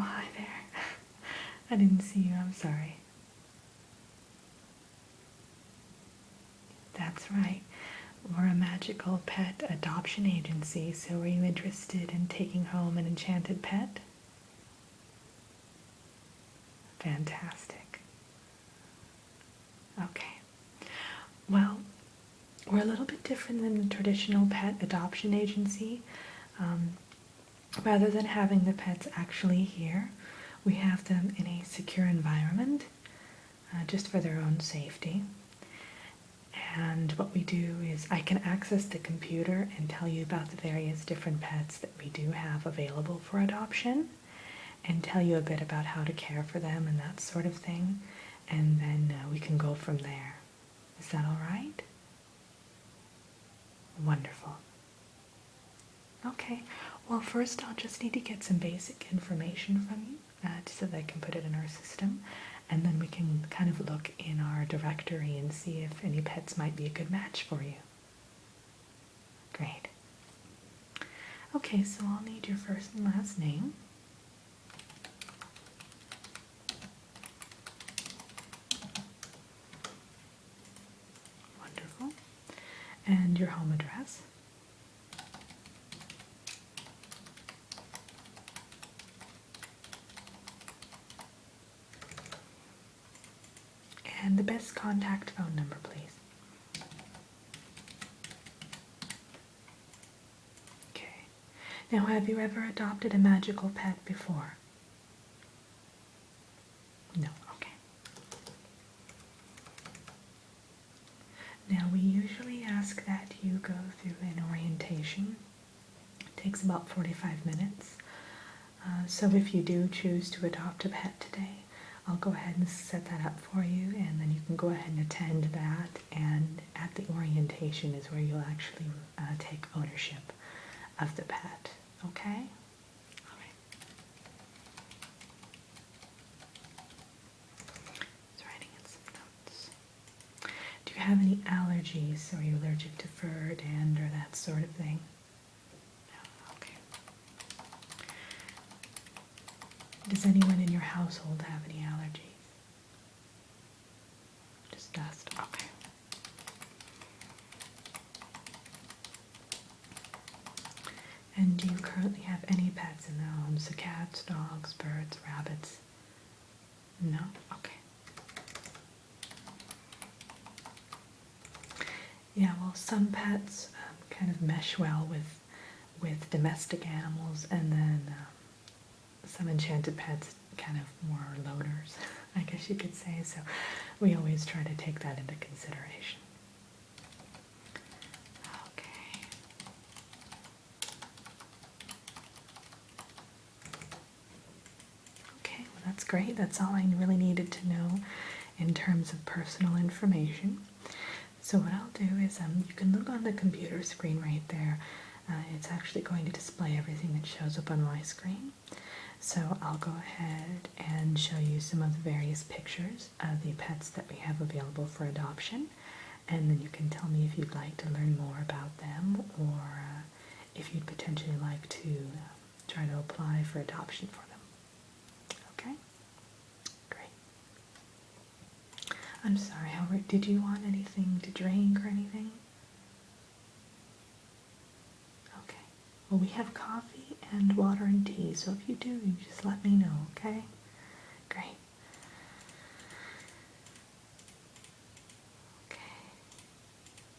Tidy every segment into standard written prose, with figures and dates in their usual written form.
hi there. I didn't see you, I'm sorry. That's right. We're a magical pet adoption agency, so are you interested in taking home an enchanted pet? Fantastic. Okay. Well, we're a little bit different than the traditional pet adoption agency. Um, Rather than having the pets actually here, we have them in a secure environment, just for their own safety. And what we do is I can access the computer and tell you about the various different pets that we do have available for adoption, and tell you a bit about how to care for them and that sort of thing, and then we can go from there. Is that all right? Wonderful. Okay, well first I'll just need to get some basic information from you so that I can put it in our system, and then we can kind of look in our directory and see if any pets might be a good match for you. Great. Okay, so I'll need your first and last name. Wonderful. And your home address. And the best contact phone number, please. Okay. Now, have you ever adopted a magical pet before? No, okay. Now, we usually ask that you go through an orientation. It takes about 45 minutes. So if you do choose to adopt a pet today, I'll go ahead and set that up for you, and then you can go ahead and attend that, and at the orientation is where you'll actually take ownership of the pet, okay? All right. Just writing in some notes. Do you have any allergies? Are you allergic to fur, dander, that sort of thing? No, okay. Does anyone in your household have any allergies? Just dust, okay. And do you currently have any pets in the home? So cats, dogs, birds, rabbits? No? Okay. Yeah, well, some pets kind of mesh well with domestic animals, and then some enchanted pets kind of more loners, I guess you could say. So we always try to take that into consideration. Okay. Okay, well that's great. That's all I really needed to know in terms of personal information. So what I'll do is you can look on the computer screen right there. It's actually going to display everything that shows up on my screen. So I'll go ahead and show you some of the various pictures of the pets that we have available for adoption, and then you can tell me if you'd like to learn more about them, or if you'd potentially like to try to apply for adoption for them. Okay? Great. I'm sorry, Howard, did you want anything to drink or anything? Okay. Well, we have coffee and water and tea, so if you do, you just let me know, okay? Great. Okay.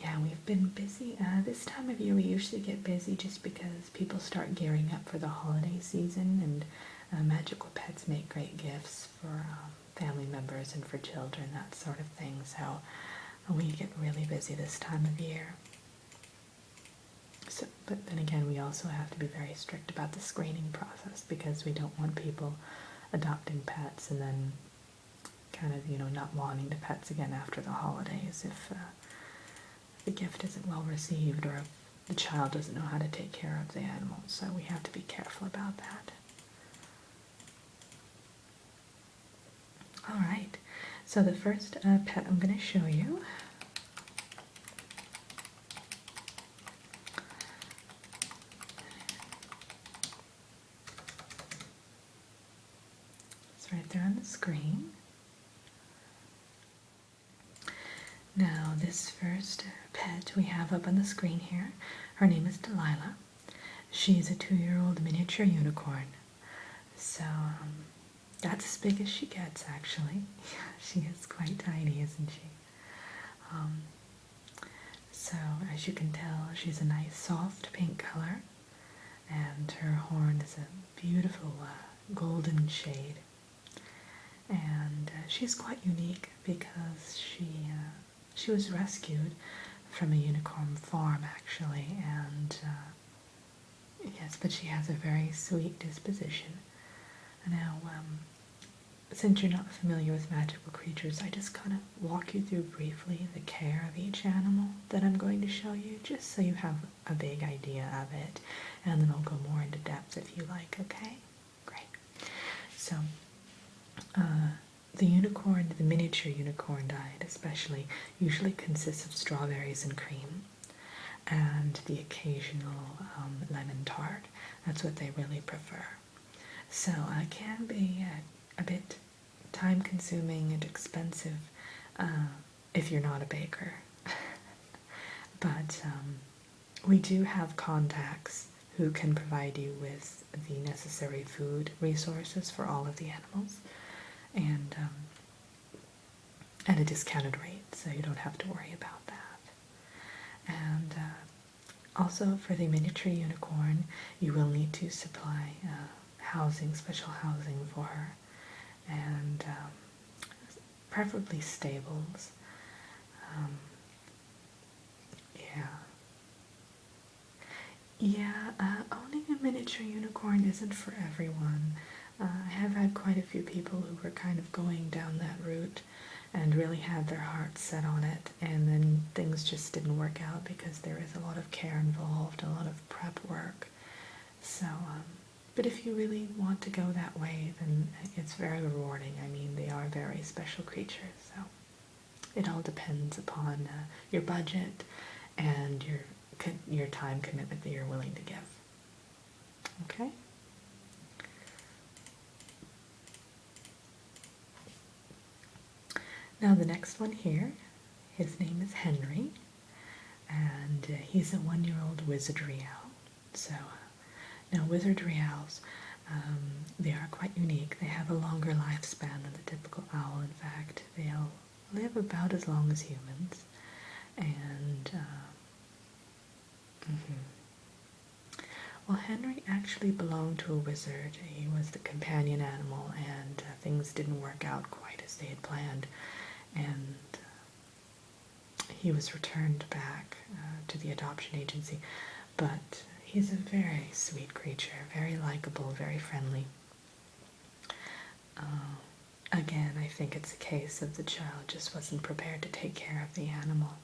Yeah, we've been busy. This time of year we usually get busy just because people start gearing up for the holiday season, and magical pets make great gifts for family members and for children, that sort of thing. So we get really busy this time of year. So, but then again, we also have to be very strict about the screening process, because we don't want people adopting pets and then kind of, not wanting the pets again after the holidays if the gift isn't well received, or if the child doesn't know how to take care of the animals. So we have to be careful about that. All right, so the first pet I'm going to show you right there on the screen. Now, this first pet we have up on the screen here, her name is Delilah. She's a 2-year-old miniature unicorn. So, that's as big as she gets, actually. She is quite tiny, isn't she? So, as you can tell, she's a nice soft pink color, and her horn is a beautiful golden shade. And she's quite unique because she was rescued from a unicorn farm, actually, and yes, but she has a very sweet disposition. Now, since you're not familiar with magical creatures, I just kind of walk you through briefly the care of each animal that I'm going to show you, just so you have a big idea of it, and then I'll go more into depth if you like, okay? Great. So, the miniature unicorn diet especially, usually consists of strawberries and cream, and the occasional lemon tart. That's what they really prefer. So it can be a bit time-consuming and expensive if you're not a baker. But we do have contacts who can provide you with the necessary food resources for all of the animals, and at a discounted rate, so you don't have to worry about that. And also for the miniature unicorn, you will need to supply housing, special housing for her, and preferably stables. Owning a miniature unicorn isn't for everyone. I have had quite a few people who were kind of going down that route and really had their hearts set on it, and then things just didn't work out because there is a lot of care involved, a lot of prep work. So, but if you really want to go that way, then it's very rewarding. I mean, they are very special creatures, so it all depends upon your budget and your time commitment that you're willing to give. Okay? Now the next one here, his name is Henry, and he's a 1-year-old wizardry owl. So, now wizardry owls, they are quite unique. They have a longer lifespan than the typical owl. In fact, they'll live about as long as humans, and well, Henry actually belonged to a wizard. He was the companion animal, and things didn't work out quite as they had planned, and he was returned back to the adoption agency. But he's a very sweet creature, very likable, very friendly. Again, I think it's a case of the child just wasn't prepared to take care of the animal.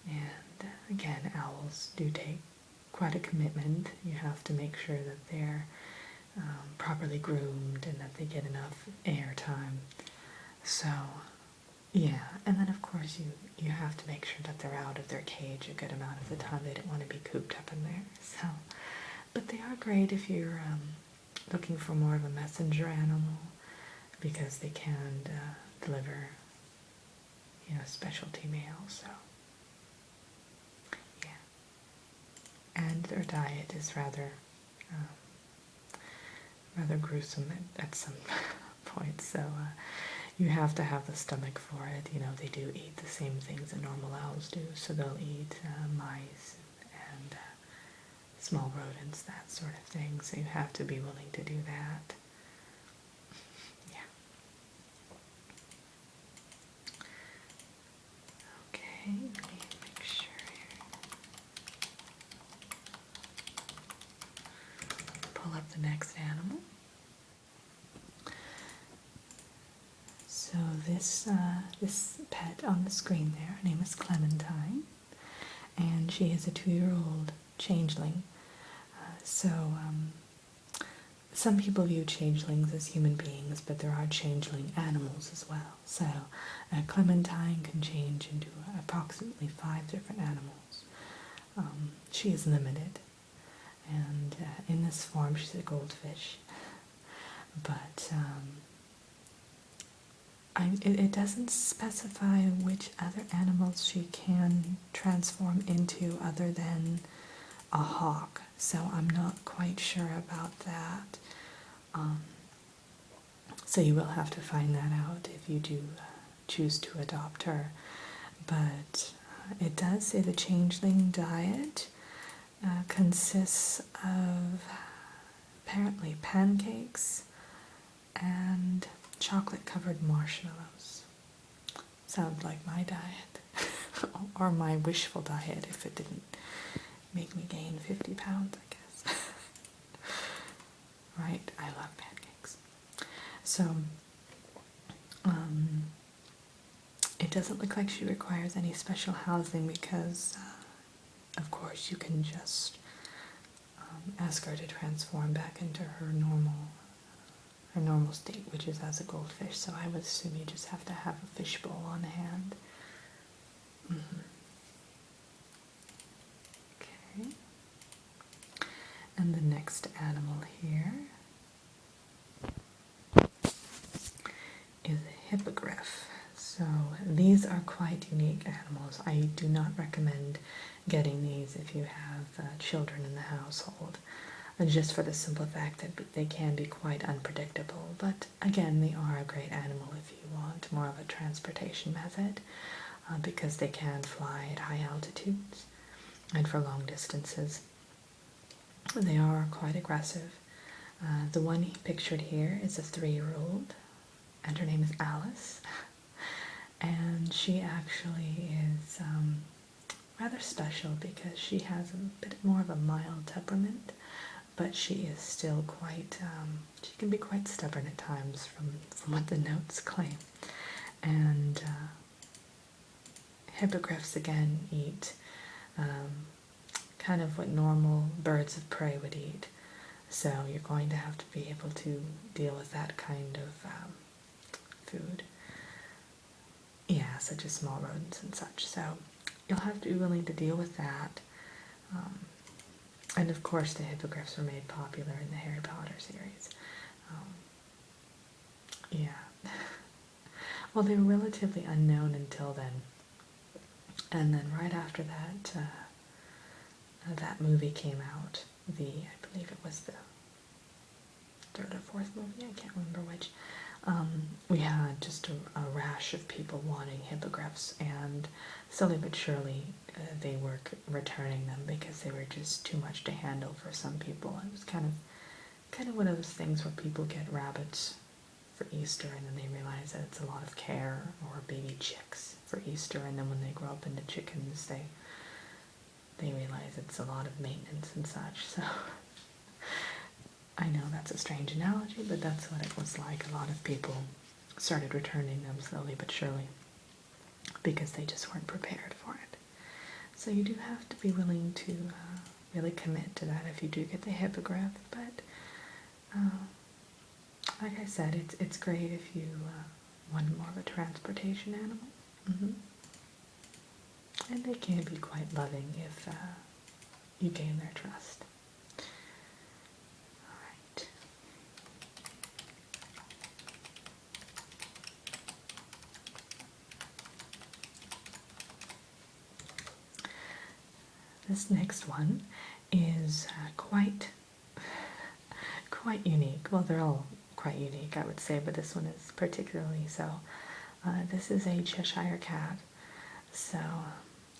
And again, owls do take quite a commitment. You have to make sure that they're properly groomed and that they get enough air time. So, yeah, and then of course you have to make sure that they're out of their cage a good amount of the time. They don't want to be cooped up in there. So, but they are great if you're looking for more of a messenger animal, because they can deliver, specialty mail. So, yeah. And their diet is rather gruesome at some points. So you have to have the stomach for it. They do eat the same things that normal owls do. So they'll eat mice and small rodents, that sort of thing. So you have to be willing to do that. Yeah. Okay, let me make sure here. Pull up the next animal. So this pet on the screen there, her name is Clementine, and she is a 2-year-old changeling. Some people view changelings as human beings, but there are changeling animals as well. So Clementine can change into approximately 5 different animals. She is limited, and in this form she's a goldfish. But it doesn't specify which other animals she can transform into other than a hawk, so I'm not quite sure about that. So you will have to find that out if you do choose to adopt her. But it does say the changeling diet consists of apparently pancakes and chocolate-covered marshmallows. Sounds like my diet, or my wishful diet if it didn't make me gain 50 pounds, I guess. Right, I love pancakes. So, it doesn't look like she requires any special housing because, of course, you can just ask her to transform back into her normal state, which is as a goldfish. So I would assume you just have to have a fishbowl on hand. Okay. And the next animal here is a hippogriff. So these are quite unique animals. I do not recommend getting these if you have children in the household, just for the simple fact that they can be quite unpredictable. But again, they are a great animal if you want more of a transportation method, because they can fly at high altitudes and for long distances. They are quite aggressive. The one pictured here is a 3-year-old, and her name is Alice. And she actually is rather special because she has a bit more of a mild temperament, but she is still quite, she can be quite stubborn at times from what the notes claim. And hippogriffs, again, eat kind of what normal birds of prey would eat. So you're going to have to be able to deal with that kind of food. Yeah, such as small rodents and such. So you'll have to be willing to deal with that. And of course the hippogriffs were made popular in the Harry Potter series. Yeah. Well, they were relatively unknown until then. And then right after that, that movie came out. I believe it was the third or fourth movie, I can't remember which. We had just a rash of people wanting hippogriffs, and slowly but surely they were returning them because they were just too much to handle for some people. It was kind of one of those things where people get rabbits for Easter and then they realize that it's a lot of care, or baby chicks for Easter, and then when they grow up into chickens they realize it's a lot of maintenance and such. So I know that's a strange analogy, but that's what it was like. A lot of people started returning them slowly but surely because they just weren't prepared for it. So you do have to be willing to really commit to that if you do get the hippogriff. But like I said, it's great if you want more of a transportation animal. And they can be quite loving if you gain their trust. Alright. This next one is quite unique. Well, they're all quite unique, I would say, but this one is particularly so. This is a Cheshire cat. So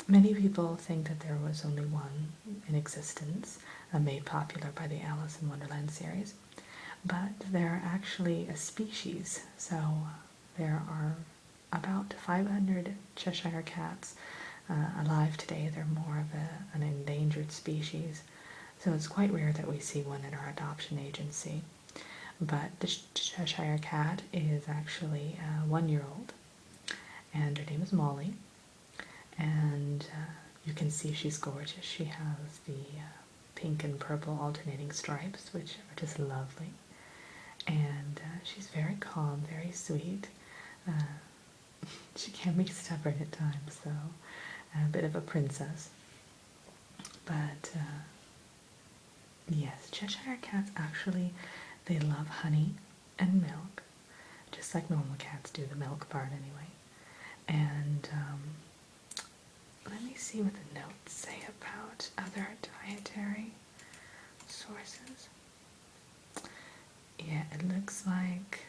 many people think that there was only one in existence, made popular by the Alice in Wonderland series, but they're actually a species. So there are about 500 Cheshire cats alive today. They're more of an endangered species, so it's quite rare that we see one at our adoption agency. But the Cheshire cat is actually a 1-year-old, and her name is Molly. And you can see she's gorgeous. She has the pink and purple alternating stripes, which are just lovely. And she's very calm, very sweet. She can be stubborn at times, though. A bit of a princess. But yes, Cheshire cats actually, they love honey and milk, just just like normal cats do, the milk part anyway. And let me see what the notes say about other dietary sources. Yeah, it looks like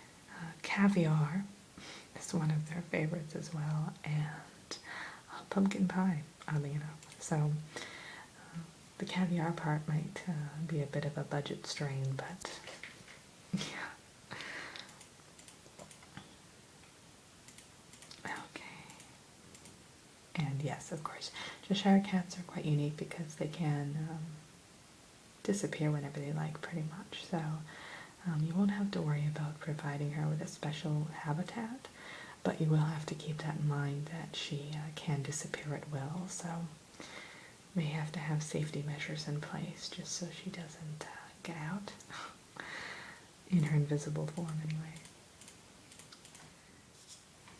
caviar is one of their favorites as well, and pumpkin pie, oddly enough. So the caviar part might be a bit of a budget strain, but yeah. Okay. And yes, of course, Cheshire cats are quite unique because they can disappear whenever they like, pretty much. So you won't have to worry about providing her with a special habitat, but you will have to keep that in mind that she can disappear at will. So may have to have safety measures in place just so she doesn't get out in her invisible form anyway.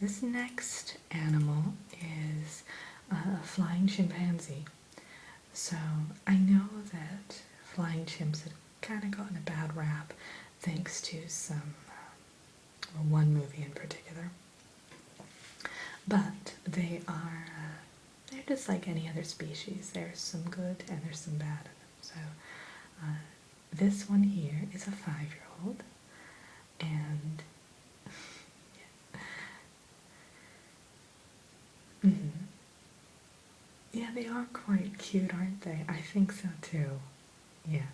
This next animal is a flying chimpanzee. So I know that flying chimps have kind of gotten a bad rap thanks to one movie in particular. But they're just like any other species. There's some good and there's some bad in them. So this one here is a 5-year-old, and yeah, they are quite cute, aren't they? I think so too. Yeah,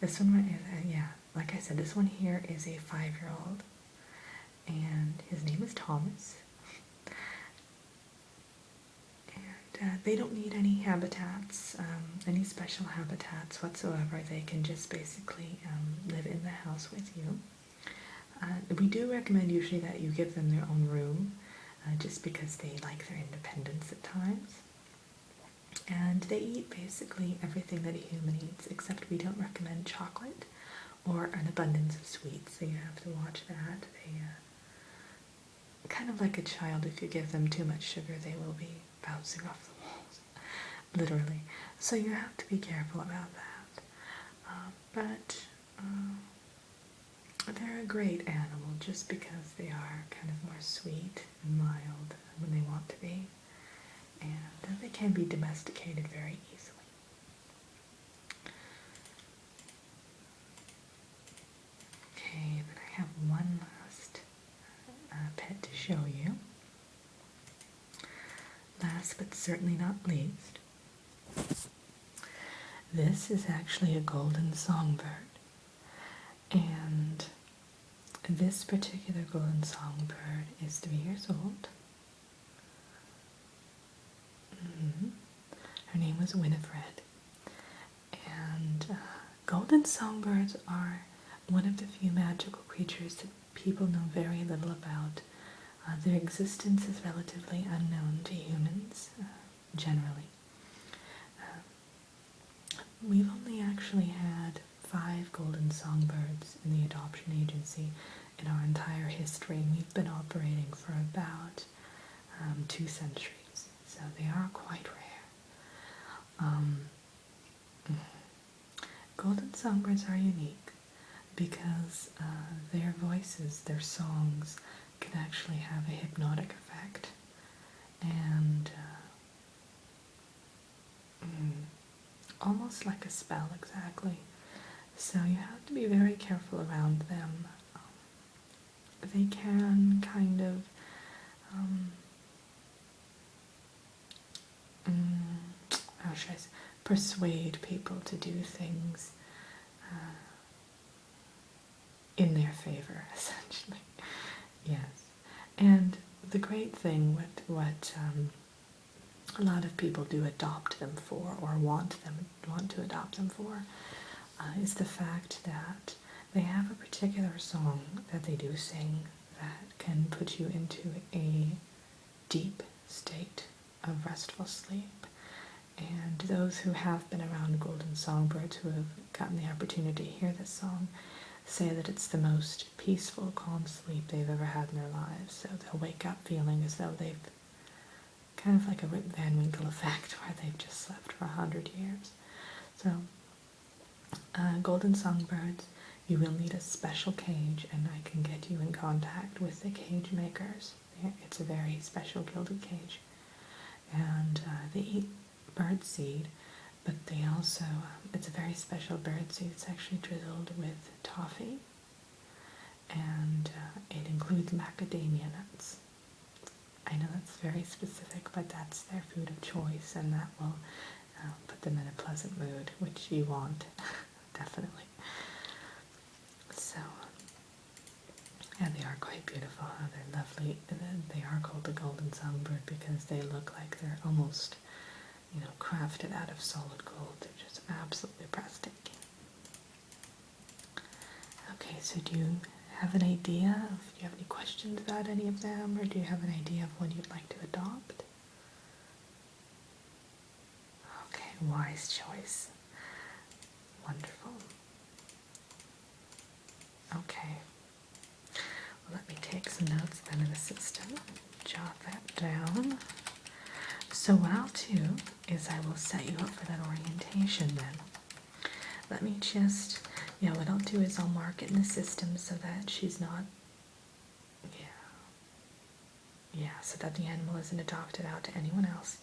this one, yeah, like I said, this one here is a 5-year-old, and his name is Thomas. They don't need any habitats, any special habitats whatsoever. They can just basically live in the house with you. We do recommend usually that you give them their own room, just because they like their independence at times. And they eat basically everything that a human eats, except we don't recommend chocolate or an abundance of sweets, so you have to watch that. They kind of like a child, if you give them too much sugar, they will be bouncing off the walls, literally. So you have to be careful about that. But they're a great animal just because they are kind of more sweet and mild when they want to be. And they can be domesticated very easily. Okay, then I have one last pet to show you. Last but certainly not least, this is actually a golden songbird. And this particular golden songbird is 3 years old. Her name was Winifred. And golden songbirds are one of the few magical creatures that people know very little about. Their existence is relatively unknown to humans, generally. We've only actually had 5 golden songbirds in the adoption agency in our entire history, and we've been operating for about 2 centuries, so they are quite rare. Golden songbirds are unique because their voices, their songs, can actually have a hypnotic effect, and almost like a spell, exactly. So you have to be very careful around them. They can kind of how should I say, persuade people to do things in their favor, essentially. Yes. And the great thing, what a lot of people do adopt them for, or want to adopt them for, is the fact that they have a particular song that they do sing that can put you into a deep state of restful sleep. And those who have been around golden songbirds, who have gotten the opportunity to hear this song, say that it's the most peaceful, calm sleep they've ever had in their lives. So they'll wake up feeling as though they've kind of like a Rip Van Winkle effect, where they've just slept for 100 years. So golden songbirds You will need a special cage, and I can get you in contact with the cage makers. It's a very special gilded cage. And they eat bird seed, but they also, it's a very special bird seed. It's actually drizzled with toffee, and it includes macadamia nuts. I know that's very specific, but that's their food of choice, and that will put them in a pleasant mood, which you want, definitely. So, yeah, they are quite beautiful. They're lovely. They are called the golden songbird because they look like they're almost, crafted out of solid gold. They're just absolutely breathtaking. Okay, so do you have an idea do you have any questions about any of them, or do you have an idea of one you'd like to adopt? Okay, wise choice. Wonderful. Okay. Well, let me take some notes then in the system. Jot that down. So what I'll do is I will set you up for that orientation then. Let me just, what I'll do is I'll mark it in the system so that she's not, so that the animal isn't adopted out to anyone else.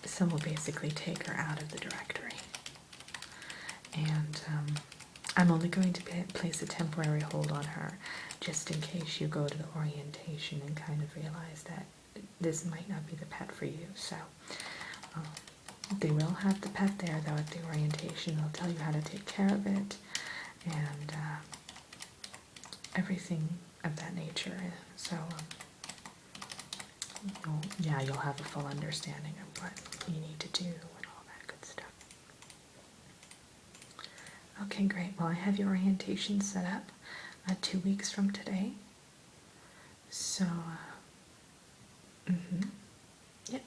So we'll basically take her out of the directory. And I'm only going to place a temporary hold on her, just in case you go to the orientation and kind of realize that this might not be the pet for you. So they will have the pet there, though, at the orientation. They'll tell you how to take care of it, and everything of that nature. So you'll have a full understanding of what you need to do and all that good stuff. Okay, great. Well, I have your orientation set up 2 weeks from today. So,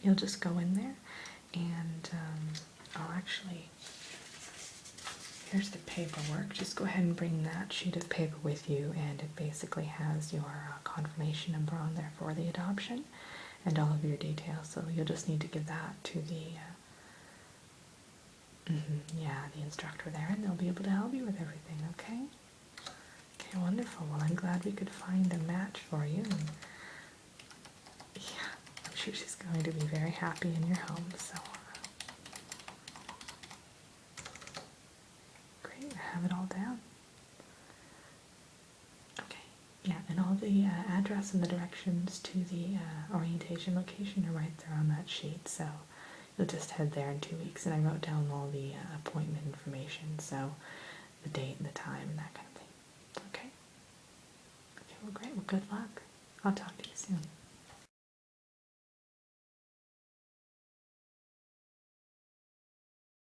you'll just go in there, and I'll actually, here's the paperwork. Just go ahead and bring that sheet of paper with you, and it basically has your confirmation number on there for the adoption and all of your details. So you'll just need to give that to the the instructor there, and they'll be able to help you with everything. Okay. Okay, wonderful. Well, I'm glad we could find a match for you, and I'm sure she's going to be very happy in your home. So great. I have it all down. Okay. Yeah, and all the address and the directions to the orientation location are right there on that sheet. So you'll just head there in 2 weeks, and I wrote down all the appointment information, so the date and the time and that kind of thing. Okay? Okay, well, great. Well, good luck. I'll talk to you soon.